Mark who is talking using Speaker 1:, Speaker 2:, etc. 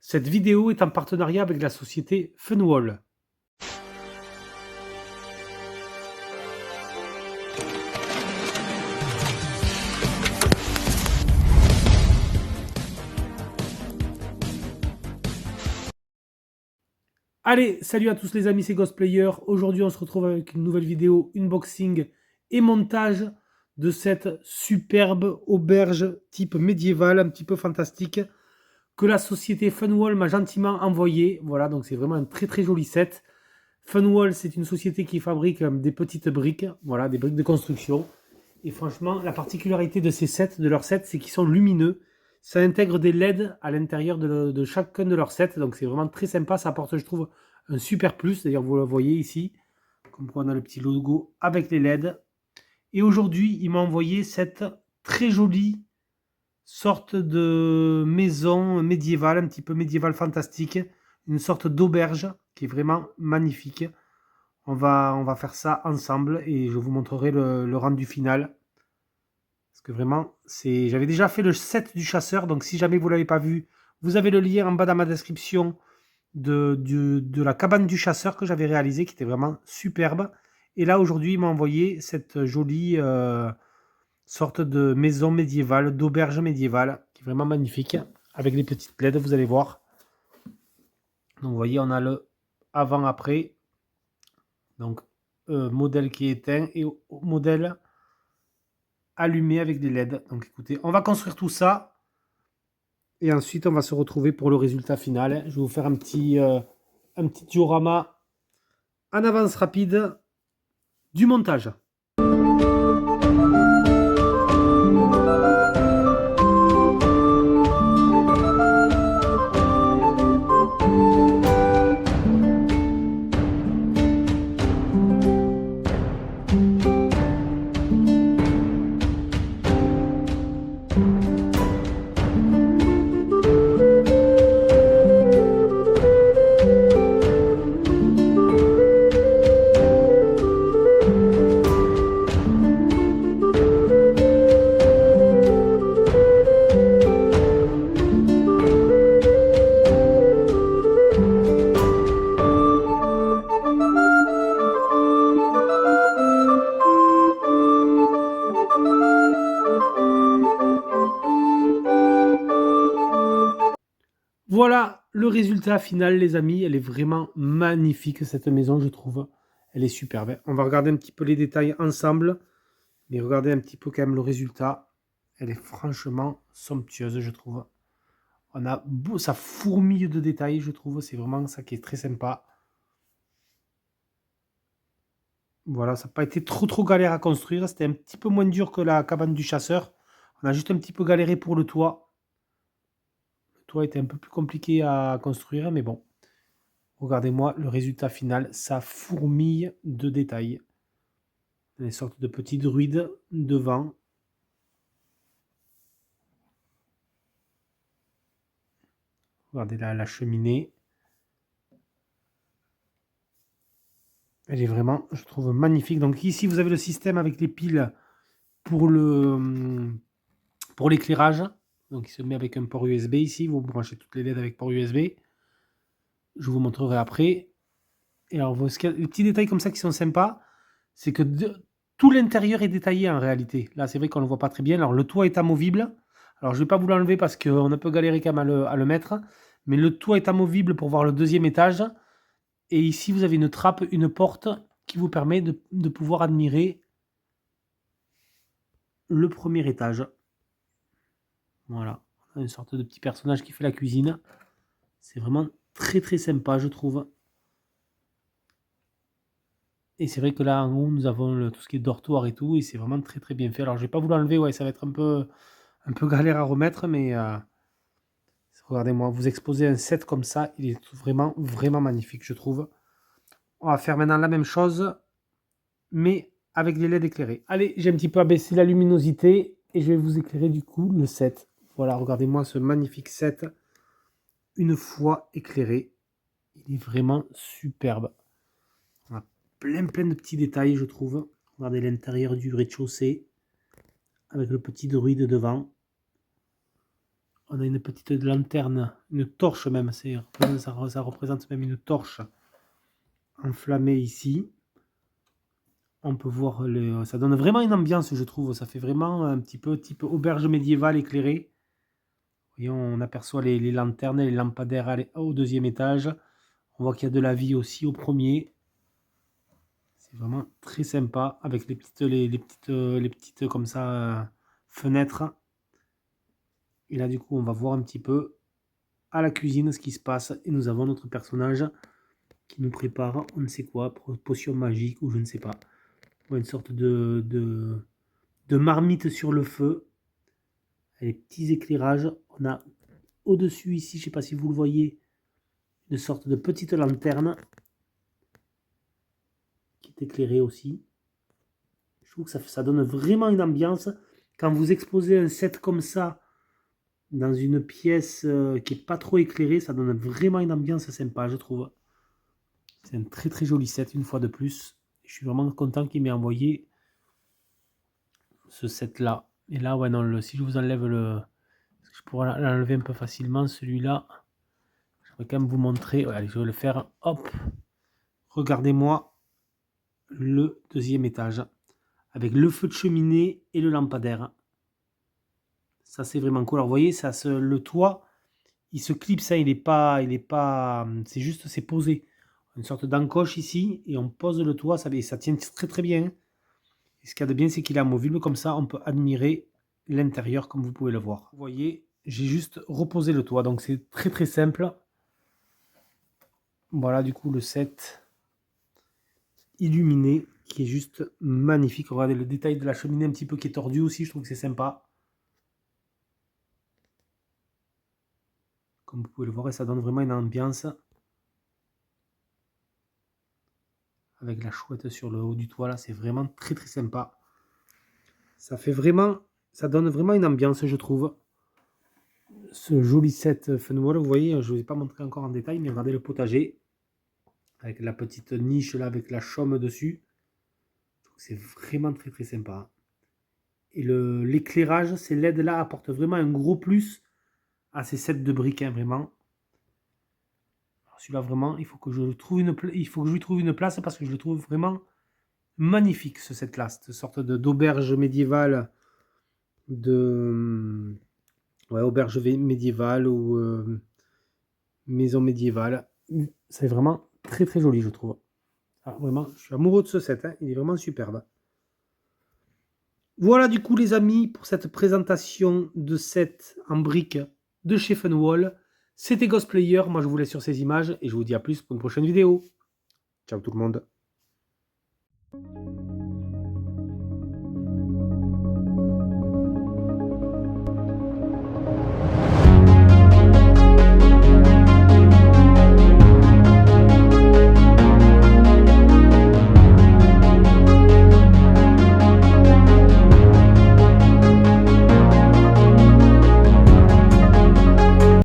Speaker 1: Cette vidéo est en partenariat avec la société Funwall. Allez, salut à tous les amis, c'est Ghostplayer. Aujourd'hui, on se retrouve avec une nouvelle vidéo unboxing et montage de cette superbe auberge type médiéval, un petit peu fantastique, que la société Funwall m'a gentiment envoyé. Voilà, donc c'est vraiment un très très joli set. Funwall, c'est une société qui fabrique des petites briques, voilà, des briques de construction. Et franchement, la particularité de ces sets, de leurs sets, c'est qu'ils sont lumineux. Ça intègre des LED à l'intérieur de chacun de leurs sets. Donc c'est vraiment très sympa. Ça apporte, je trouve, un super plus. D'ailleurs, vous le voyez ici. Comme quoi, on a le petit logo avec les LED. Et aujourd'hui, il m'a envoyé cette très jolie sorte de maison médiévale, un petit peu médiévale fantastique. Une sorte d'auberge qui est vraiment magnifique. On va faire ça ensemble et je vous montrerai le rendu final. Parce que vraiment, j'avais déjà fait le set du chasseur, donc si jamais vous ne l'avez pas vu, vous avez le lien en bas dans ma description de la cabane du chasseur que j'avais réalisé, qui était vraiment superbe. Et là, aujourd'hui, il m'a envoyé cette jolie sorte de maison médiévale, d'auberge médiévale, qui est vraiment magnifique, avec les petites LED, vous allez voir. Donc, vous voyez, on a le avant-après. Donc, modèle qui est éteint et modèle allumé avec des LED. Donc écoutez, on va construire tout ça et ensuite on va se retrouver pour le résultat final. Je vais vous faire un petit diorama en avance rapide du montage. Voilà le résultat final, les amis. Elle est vraiment magnifique, cette maison, je trouve. Elle est superbe. On va regarder un petit peu les détails ensemble. Mais regardez un petit peu quand même le résultat. Elle est franchement somptueuse, je trouve. Ça fourmille de détails, je trouve. C'est vraiment ça qui est très sympa. Voilà, ça n'a pas été trop galère à construire. C'était un petit peu moins dur que la cabane du chasseur. On a juste un petit peu galéré pour le toit. Le toit était un peu plus compliqué à construire, mais bon. Regardez-moi le résultat final. Ça fourmille de détails. Des sortes de petits druides devant. Regardez là la cheminée. Elle est vraiment, je trouve, magnifique. Donc ici, vous avez le système avec les piles pour l'éclairage. Donc il se met avec un port USB ici. Vous branchez toutes les LED avec port USB. Je vous montrerai après. Et alors, les petits détails comme ça qui sont sympas, c'est que tout l'intérieur est détaillé en réalité. Là, c'est vrai qu'on ne le voit pas très bien. Alors, le toit est amovible. Alors, je ne vais pas vous l'enlever parce qu'on a un peu galéré quand même à le mettre. Mais le toit est amovible pour voir le deuxième étage. Et ici, vous avez une trappe, une porte qui vous permet de pouvoir admirer le premier étage. Voilà. On a une sorte de petit personnage qui fait la cuisine. C'est vraiment très sympa, je trouve. Et c'est vrai que là, en haut, nous avons tout ce qui est dortoir et tout. Et c'est vraiment très bien fait. Alors, je ne vais pas vous l'enlever. Ouais, ça va être un peu galère à remettre. Mais regardez-moi, vous exposez un set comme ça. Il est vraiment magnifique, je trouve. On va faire maintenant la même chose, mais avec des LED éclairés. Allez, j'ai un petit peu abaissé la luminosité et je vais vous éclairer du coup le set. Voilà, regardez-moi ce magnifique set une fois éclairé. Il est vraiment superbe. On a plein de petits détails, je trouve. Regardez l'intérieur du rez-de-chaussée avec le petit druide devant. On a une petite lanterne, une torche même, ça représente même une torche enflammée ici. On peut voir, ça donne vraiment une ambiance, je trouve. Ça fait vraiment un petit peu type auberge médiévale éclairée. Voyez, on aperçoit les lanternes et les lampadaires au deuxième étage. On voit qu'il y a de la vie aussi au premier. C'est vraiment très sympa avec les petites comme ça fenêtres. Et là, du coup, on va voir un petit peu à la cuisine ce qui se passe. Et nous avons notre personnage qui nous prépare, on ne sait quoi, potion magique ou je ne sais pas. Une sorte de marmite sur le feu. Les petits éclairages. On a au-dessus ici, je ne sais pas si vous le voyez, une sorte de petite lanterne qui est éclairée aussi. Je trouve que ça donne vraiment une ambiance. Quand vous exposez un set comme ça dans une pièce qui n'est pas trop éclairée, ça donne vraiment une ambiance sympa, je trouve. C'est un très très joli set, une fois de plus. Je suis vraiment content qu'il m'ait envoyé ce set là. Et là, ouais, non, si je vous enlève je pourrais l'enlever un peu facilement, celui-là. Je vais quand même vous montrer. Ouais, allez, je vais le faire. Hop. Regardez-moi le deuxième étage. Avec le feu de cheminée et le lampadaire. Ça, c'est vraiment cool. Alors, vous voyez, le toit, il se clipse, hein, il est pas, c'est juste, c'est posé. Une sorte d'encoche ici, et on pose le toit, ça tient très très bien. Et ce qu'il y a de bien, c'est qu'il est amovible, comme ça, on peut admirer l'intérieur, comme vous pouvez le voir. Vous voyez, j'ai juste reposé le toit, donc c'est très très simple. Voilà, du coup, le set illuminé, qui est juste magnifique. Regardez le détail de la cheminée un petit peu qui est tordu aussi, je trouve que c'est sympa. Comme vous pouvez le voir, et ça donne vraiment une ambiance. Avec la chouette sur le haut du toit, là, c'est vraiment très très sympa. Ça donne vraiment une ambiance, je trouve. Ce joli set Funwall, vous voyez, je ne vous ai pas montré encore en détail, mais regardez le potager. Avec la petite niche là, avec la chaume dessus. C'est vraiment très très sympa. Et l'éclairage, ces LED là apportent vraiment un gros plus à ces sets de briques, hein, vraiment. Celui-là, vraiment, il faut que je lui trouve une place parce que je le trouve vraiment magnifique, ce set-là. Cette sorte d'auberge médiévale, auberge médiévale ou maison médiévale. C'est vraiment très très joli, je trouve. Ah, vraiment, je suis amoureux de ce set, hein. Il est vraiment superbe. Voilà du coup les amis pour cette présentation de set en briques de chez Funwall. C'était Ghostplayer, moi je vous laisse sur ces images et je vous dis à plus pour une prochaine vidéo. Ciao tout le monde.